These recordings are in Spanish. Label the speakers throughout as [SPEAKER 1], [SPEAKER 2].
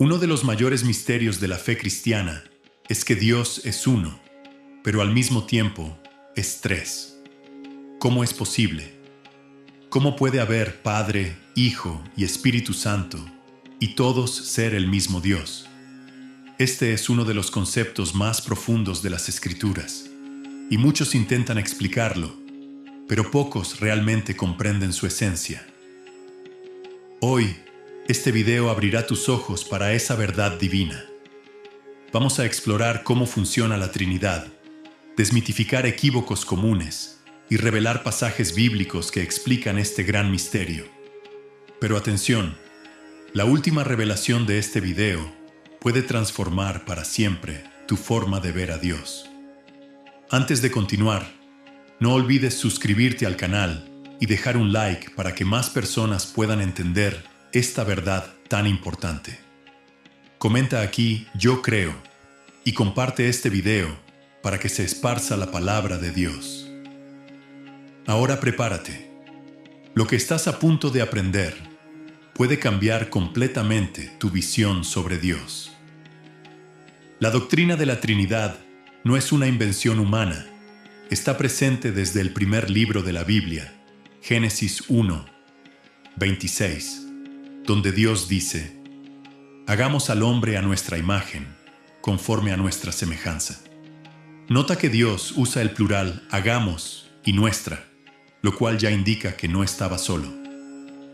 [SPEAKER 1] Uno de los mayores misterios de la fe cristiana es que Dios es uno, pero al mismo tiempo es tres. ¿Cómo es posible? ¿Cómo puede haber Padre, Hijo y Espíritu Santo y todos ser el mismo Dios? Este es uno de los conceptos más profundos de las Escrituras, y muchos intentan explicarlo, pero pocos realmente comprenden su esencia. Hoy, este video abrirá tus ojos para esa verdad divina. Vamos a explorar cómo funciona la Trinidad, desmitificar equívocos comunes y revelar pasajes bíblicos que explican este gran misterio. Pero atención, la última revelación de este video puede transformar para siempre tu forma de ver a Dios. Antes de continuar, no olvides suscribirte al canal y dejar un like para que más personas puedan entender esta verdad tan importante. Comenta aquí "Yo creo" y comparte este video para que se esparza la palabra de Dios. Ahora prepárate. Lo que estás a punto de aprender puede cambiar completamente tu visión sobre Dios. La doctrina de la Trinidad no es una invención humana. Está presente desde el primer libro de la Biblia, Génesis 1, 26, donde Dios dice: «Hagamos al hombre a nuestra imagen, conforme a nuestra semejanza». Nota que Dios usa el plural hagamos y nuestra, lo cual ya indica que no estaba solo.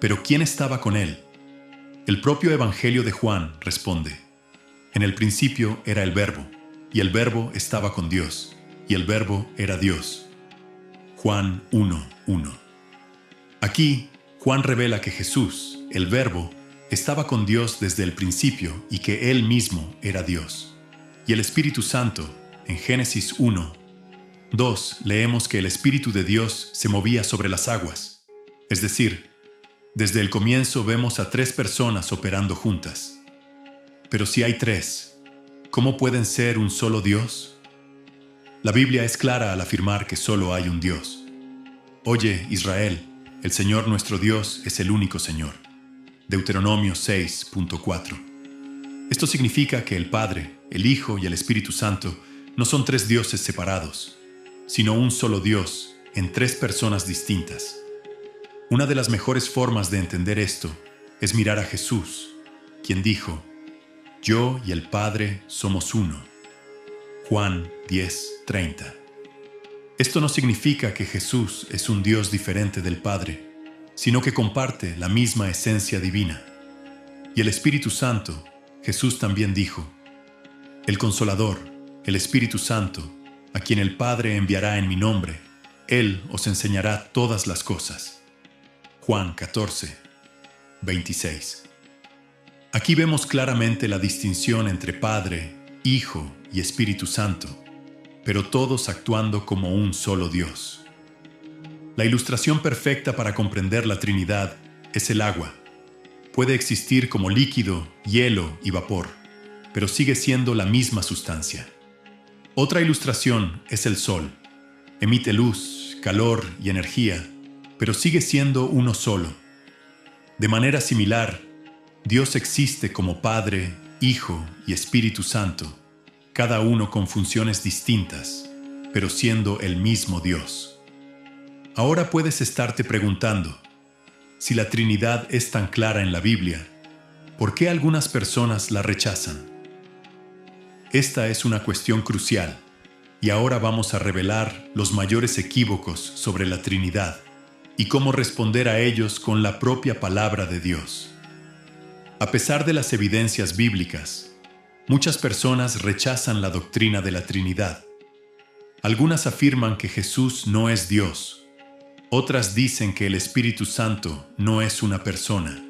[SPEAKER 1] Pero ¿quién estaba con él? El propio Evangelio de Juan responde: «En el principio era el Verbo, y el Verbo estaba con Dios, y el Verbo era Dios». Juan 1:1. Aquí, Juan revela que Jesús, el Verbo, estaba con Dios desde el principio y que Él mismo era Dios. Y el Espíritu Santo, en Génesis 1:2, leemos que el Espíritu de Dios se movía sobre las aguas. Es decir, desde el comienzo vemos a tres personas operando juntas. Pero si hay tres, ¿cómo pueden ser un solo Dios? La Biblia es clara al afirmar que solo hay un Dios. Oye, Israel, el Señor nuestro Dios es el único Señor. Deuteronomio 6:4. Esto significa que el Padre, el Hijo y el Espíritu Santo no son tres dioses separados, sino un solo Dios en tres personas distintas. Una de las mejores formas de entender esto es mirar a Jesús, quien dijo: «Yo y el Padre somos uno». Juan 10:30. Esto no significa que Jesús es un Dios diferente del Padre, sino que comparte la misma esencia divina. Y el Espíritu Santo, Jesús también dijo: «El Consolador, el Espíritu Santo, a quien el Padre enviará en mi nombre, Él os enseñará todas las cosas». Juan 14:26. Aquí vemos claramente la distinción entre Padre, Hijo y Espíritu Santo, pero todos actuando como un solo Dios. La ilustración perfecta para comprender la Trinidad es el agua. Puede existir como líquido, hielo y vapor, pero sigue siendo la misma sustancia. Otra ilustración es el sol. Emite luz, calor y energía, pero sigue siendo uno solo. De manera similar, Dios existe como Padre, Hijo y Espíritu Santo, cada uno con funciones distintas, pero siendo el mismo Dios. Ahora puedes estarte preguntando: si la Trinidad es tan clara en la Biblia, ¿por qué algunas personas la rechazan? Esta es una cuestión crucial, y ahora vamos a revelar los mayores equívocos sobre la Trinidad y cómo responder a ellos con la propia palabra de Dios. A pesar de las evidencias bíblicas, muchas personas rechazan la doctrina de la Trinidad. Algunas afirman que Jesús no es Dios. Otras dicen que el Espíritu Santo no es una persona,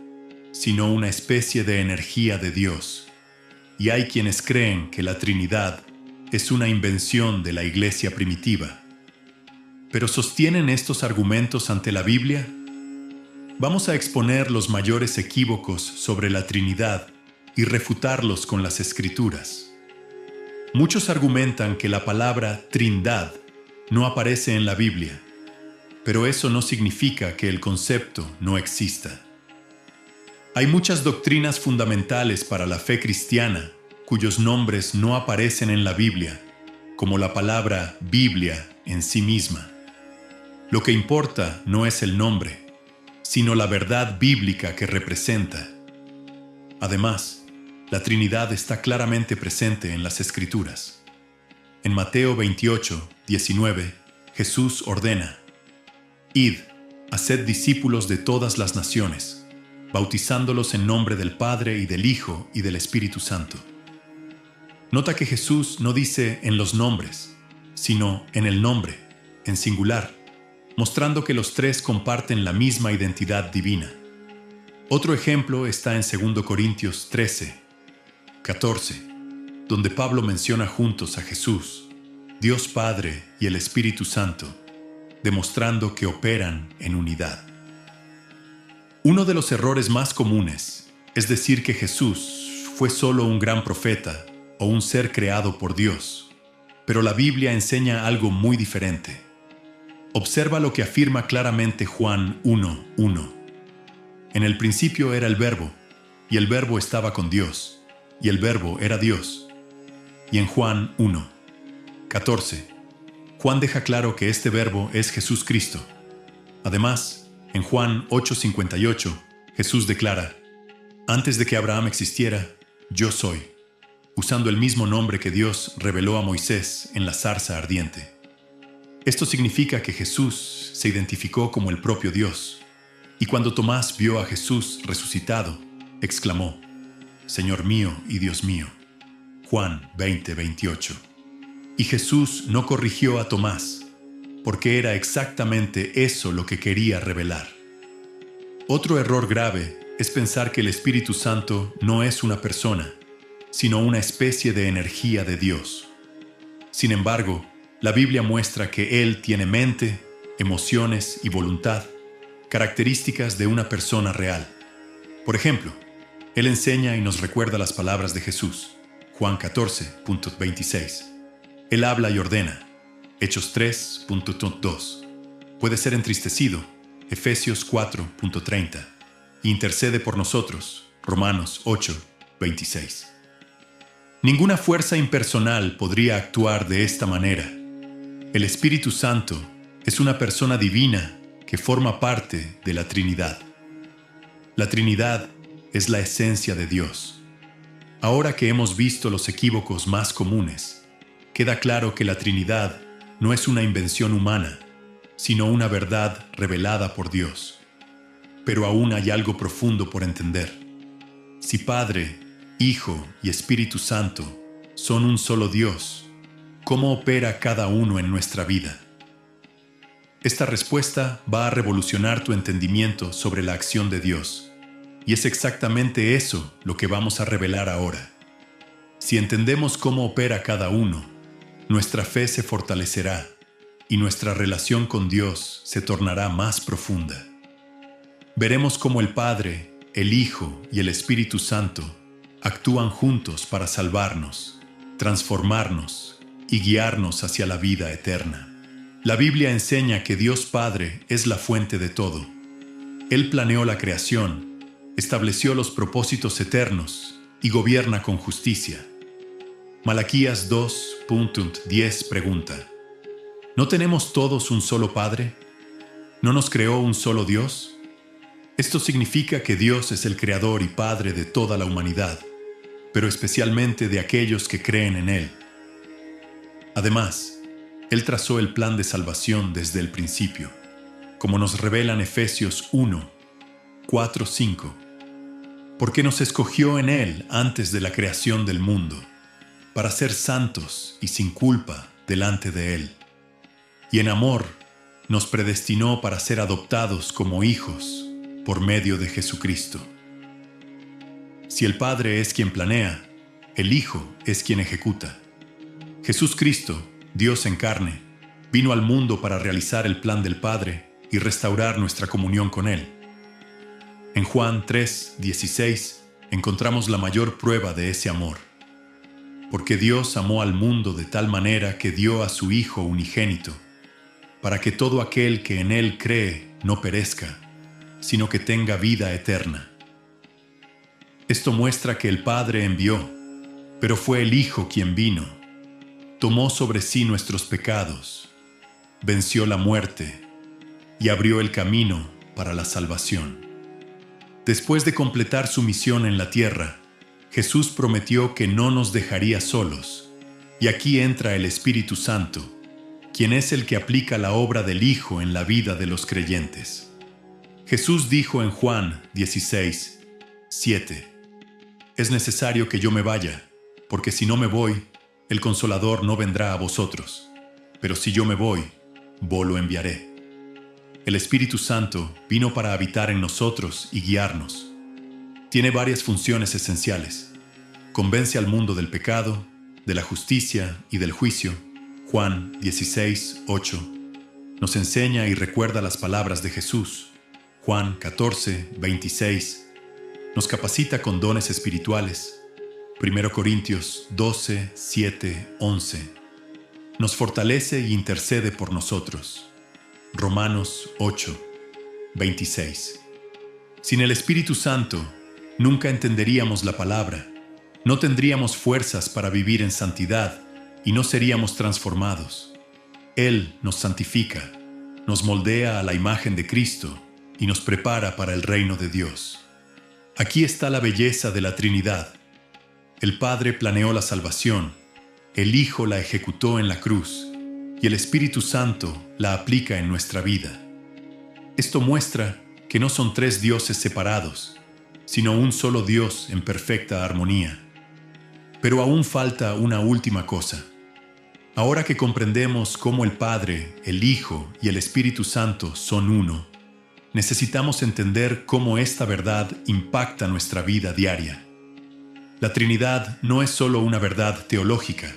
[SPEAKER 1] sino una especie de energía de Dios. Y hay quienes creen que la Trinidad es una invención de la iglesia primitiva. ¿Pero sostienen estos argumentos ante la Biblia? Vamos a exponer los mayores equívocos sobre la Trinidad y refutarlos con las Escrituras. Muchos argumentan que la palabra Trindad no aparece en la Biblia, pero eso no significa que el concepto no exista. Hay muchas doctrinas fundamentales para la fe cristiana cuyos nombres no aparecen en la Biblia, como la palabra Biblia en sí misma. Lo que importa no es el nombre, sino la verdad bíblica que representa. Además, la Trinidad está claramente presente en las Escrituras. En Mateo 28, 19, Jesús ordena: «Id, haced discípulos de todas las naciones, bautizándolos en nombre del Padre y del Hijo y del Espíritu Santo». Nota que Jesús no dice en los nombres, sino en el nombre, en singular, mostrando que los tres comparten la misma identidad divina. Otro ejemplo está en 2 Corintios 13, 14, donde Pablo menciona juntos a Jesús, Dios Padre y el Espíritu Santo, demostrando que operan en unidad. Uno de los errores más comunes es decir que Jesús fue solo un gran profeta o un ser creado por Dios, pero la Biblia enseña algo muy diferente. Observa lo que afirma claramente Juan 1:1. En el principio era el Verbo, y el Verbo estaba con Dios, y el Verbo era Dios. Y en Juan 1:14, Juan deja claro que este Verbo es Jesús Cristo. Además, en Juan 8:58, Jesús declara: «Antes de que Abraham existiera, yo soy», usando el mismo nombre que Dios reveló a Moisés en la zarza ardiente. Esto significa que Jesús se identificó como el propio Dios, y cuando Tomás vio a Jesús resucitado, exclamó: «Señor mío y Dios mío». Juan 20:28. Y Jesús no corrigió a Tomás, porque era exactamente eso lo que quería revelar. Otro error grave es pensar que el Espíritu Santo no es una persona, sino una especie de energía de Dios. Sin embargo, la Biblia muestra que Él tiene mente, emociones y voluntad, características de una persona real. Por ejemplo, Él enseña y nos recuerda las palabras de Jesús, Juan 14:26. Él habla y ordena, Hechos 3:2. Puede ser entristecido, Efesios 4:30. Intercede por nosotros, Romanos 8:26. Ninguna fuerza impersonal podría actuar de esta manera. El Espíritu Santo es una persona divina que forma parte de la Trinidad. La Trinidad es la esencia de Dios. Ahora que hemos visto los equívocos más comunes, queda claro que la Trinidad no es una invención humana, sino una verdad revelada por Dios. Pero aún hay algo profundo por entender. Si Padre, Hijo y Espíritu Santo son un solo Dios, ¿cómo opera cada uno en nuestra vida? Esta respuesta va a revolucionar tu entendimiento sobre la acción de Dios, y es exactamente eso lo que vamos a revelar ahora. Si entendemos cómo opera cada uno, nuestra fe se fortalecerá y nuestra relación con Dios se tornará más profunda. Veremos cómo el Padre, el Hijo y el Espíritu Santo actúan juntos para salvarnos, transformarnos y guiarnos hacia la vida eterna. La Biblia enseña que Dios Padre es la fuente de todo. Él planeó la creación, estableció los propósitos eternos y gobierna con justicia. Malaquías 2:10 pregunta: ¿no tenemos todos un solo Padre? ¿No nos creó un solo Dios? Esto significa que Dios es el creador y Padre de toda la humanidad, pero especialmente de aquellos que creen en Él. Además, Él trazó el plan de salvación desde el principio, como nos revelan Efesios 1:4-5, porque nos escogió en Él antes de la creación del mundo, para ser santos y sin culpa delante de Él. Y en amor, nos predestinó para ser adoptados como hijos por medio de Jesucristo. Si el Padre es quien planea, el Hijo es quien ejecuta. Jesús Cristo, Dios en carne, vino al mundo para realizar el plan del Padre y restaurar nuestra comunión con Él. En Juan 3:16 encontramos la mayor prueba de ese amor. Porque Dios amó al mundo de tal manera que dio a su Hijo unigénito, para que todo aquel que en Él cree no perezca, sino que tenga vida eterna. Esto muestra que el Padre envió, pero fue el Hijo quien vino. Tomó sobre sí nuestros pecados, venció la muerte y abrió el camino para la salvación. Después de completar su misión en la tierra, Jesús prometió que no nos dejaría solos, y aquí entra el Espíritu Santo, quien es el que aplica la obra del Hijo en la vida de los creyentes. Jesús dijo en Juan 16, 7: Es necesario que yo me vaya, porque si no me voy, el Consolador no vendrá a vosotros. Pero si yo me voy, vos lo enviaré. El Espíritu Santo vino para habitar en nosotros y guiarnos. Tiene varias funciones esenciales. Convence al mundo del pecado, de la justicia y del juicio. Juan 16, 8. Nos enseña y recuerda las palabras de Jesús. Juan 14, 26. Nos capacita con dones espirituales. 1 Corintios 12, 7, 11. Nos fortalece y intercede por nosotros. Romanos 8, 26. Sin el Espíritu Santo, nunca entenderíamos la palabra, no tendríamos fuerzas para vivir en santidad y no seríamos transformados. Él nos santifica, nos moldea a la imagen de Cristo y nos prepara para el reino de Dios. Aquí está la belleza de la Trinidad. El Padre planeó la salvación, el Hijo la ejecutó en la cruz y el Espíritu Santo la aplica en nuestra vida. Esto muestra que no son tres dioses separados, sino un solo Dios en perfecta armonía. Pero aún falta una última cosa. Ahora que comprendemos cómo el Padre, el Hijo y el Espíritu Santo son uno, necesitamos entender cómo esta verdad impacta nuestra vida diaria. La Trinidad no es solo una verdad teológica,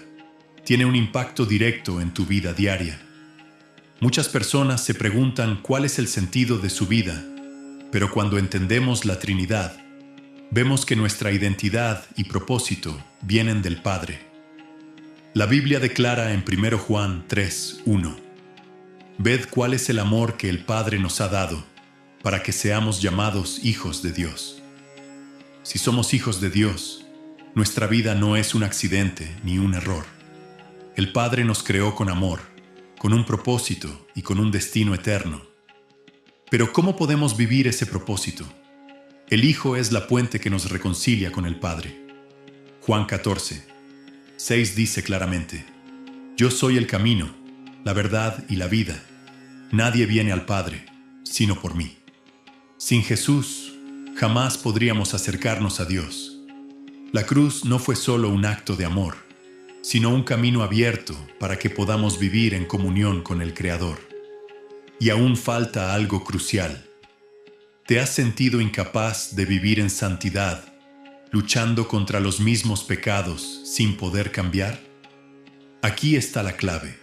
[SPEAKER 1] tiene un impacto directo en tu vida diaria. Muchas personas se preguntan cuál es el sentido de su vida, pero cuando entendemos la Trinidad, vemos que nuestra identidad y propósito vienen del Padre. La Biblia declara en 1 Juan 3, 1: Ved cuál es el amor que el Padre nos ha dado, para que seamos llamados hijos de Dios. Si somos hijos de Dios, nuestra vida no es un accidente ni un error. El Padre nos creó con amor, con un propósito y con un destino eterno. Pero ¿cómo podemos vivir ese propósito? El Hijo es la puente que nos reconcilia con el Padre. Juan 14, 6 dice claramente: Yo soy el camino, la verdad y la vida. Nadie viene al Padre, sino por mí. Sin Jesús, jamás podríamos acercarnos a Dios. La cruz no fue solo un acto de amor, sino un camino abierto para que podamos vivir en comunión con el Creador. Y aún falta algo crucial. ¿Te has sentido incapaz de vivir en santidad, luchando contra los mismos pecados sin poder cambiar? Aquí está la clave.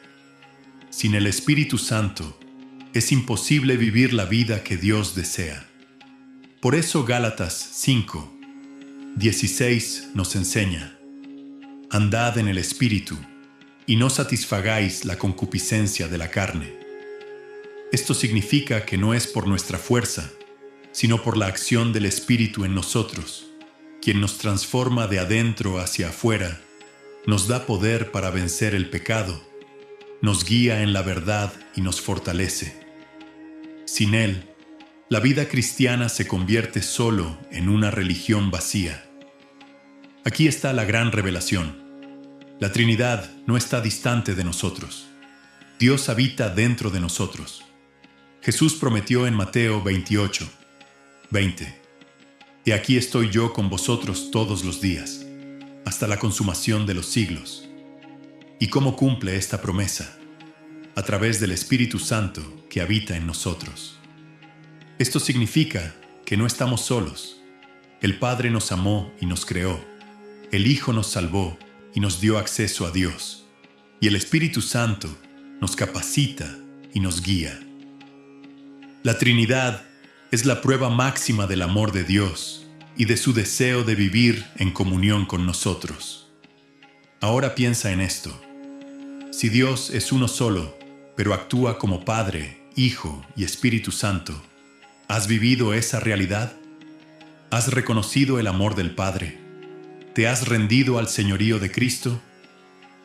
[SPEAKER 1] Sin el Espíritu Santo, es imposible vivir la vida que Dios desea. Por eso Gálatas 5, 16 nos enseña: Andad en el Espíritu, y no satisfagáis la concupiscencia de la carne. Esto significa que no es por nuestra fuerza, sino por la acción del Espíritu en nosotros, quien nos transforma de adentro hacia afuera, nos da poder para vencer el pecado, nos guía en la verdad y nos fortalece. Sin Él, la vida cristiana se convierte solo en una religión vacía. Aquí está la gran revelación. La Trinidad no está distante de nosotros. Dios habita dentro de nosotros. Jesús prometió en Mateo 28, 20: Y aquí estoy yo con vosotros todos los días, hasta la consumación de los siglos. ¿Y cómo cumple esta promesa? A través del Espíritu Santo que habita en nosotros. Esto significa que no estamos solos. El Padre nos amó y nos creó. El Hijo nos salvó y nos dio acceso a Dios. Y el Espíritu Santo nos capacita y nos guía. La Trinidad es la prueba máxima del amor de Dios y de su deseo de vivir en comunión con nosotros. Ahora piensa en esto. Si Dios es uno solo, pero actúa como Padre, Hijo y Espíritu Santo, ¿has vivido esa realidad? ¿Has reconocido el amor del Padre? ¿Te has rendido al señorío de Cristo?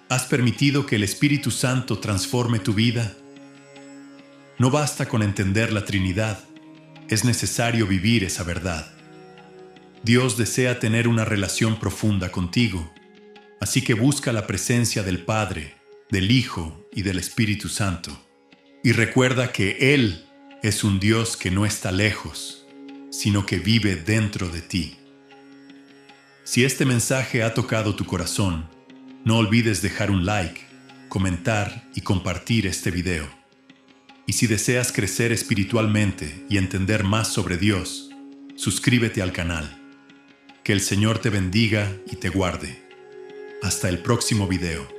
[SPEAKER 1] ¿Has permitido que el Espíritu Santo transforme tu vida? No basta con entender la Trinidad, es necesario vivir esa verdad. Dios desea tener una relación profunda contigo, así que busca la presencia del Padre, del Hijo y del Espíritu Santo. Y recuerda que Él es un Dios que no está lejos, sino que vive dentro de ti. Si este mensaje ha tocado tu corazón, no olvides dejar un like, comentar y compartir este video. Y si deseas crecer espiritualmente y entender más sobre Dios, suscríbete al canal. Que el Señor te bendiga y te guarde. Hasta el próximo video.